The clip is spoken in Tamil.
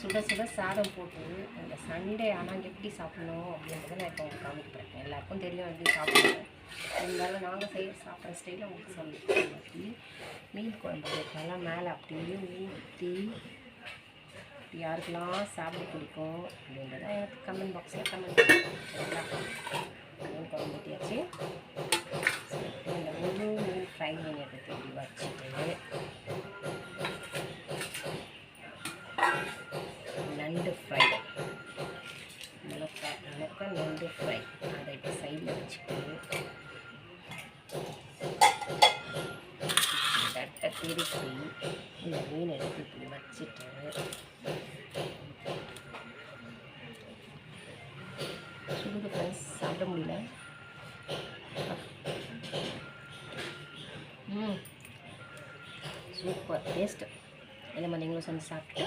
சுட சுட சாதம் போட்டு அந்த சண்டே ஆனால் எப்படி சாப்பிடணும் அப்படின்றத நான் இப்போ உங்களுக்கு காமிக்கிறேன். எல்லாருக்கும் தெரியும் எப்படி சாப்பிடுவேன், இருந்தாலும் நாங்கள் சாப்பிட்ற ஸ்டைலில் உங்களுக்கு சொல்லி மீன் குழம்பு நல்லா மேலே அப்படியே ஊற்றி யாருக்கெல்லாம் சாப்பிட பிடிக்கும் அப்படின்றத எனக்கு கமெண்ட் பாக்ஸில் கமெண்ட் பண்ணுறேன். மீன் குழம்பு ஊற்றியாச்சு. இந்த முழு மீன் ஃப்ரை மீன் எடுத்து இப்படி வச்சுட்டு நண்டு ஃப்ரை மிளகா நண்டு ஃப்ரை அதை இப்போ சைடில் வச்சுட்டு தட்டை திருப்பி இந்த மீன் எடுத்து இப்படி வச்சுட்டு சுடுது ஃப்ரெண்ட்ஸ், சாப்பிட முடியல. Super taste. இந்த மாதிரி நீங்களும் செஞ்சு சாப்பிட்டு